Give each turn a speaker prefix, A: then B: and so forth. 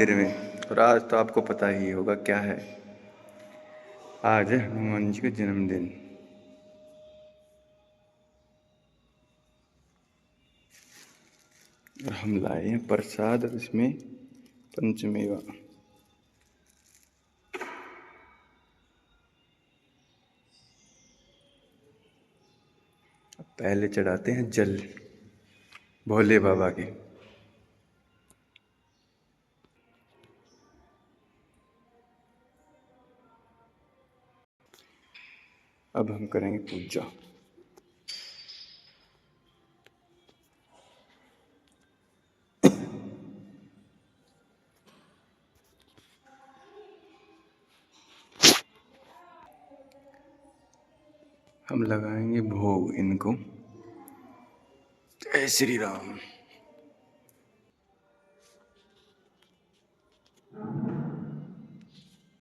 A: मंदिर में। और आज तो आपको पता ही होगा क्या है, आज है हनुमान जी का जन्मदिन। और हम लाए हैं प्रसाद, और इसमें पंचमेवा। पहले चढ़ाते हैं जल भोले बाबा के। अब हम करेंगे पूजा। हम लगाएंगे भोग इनको। जय श्री राम।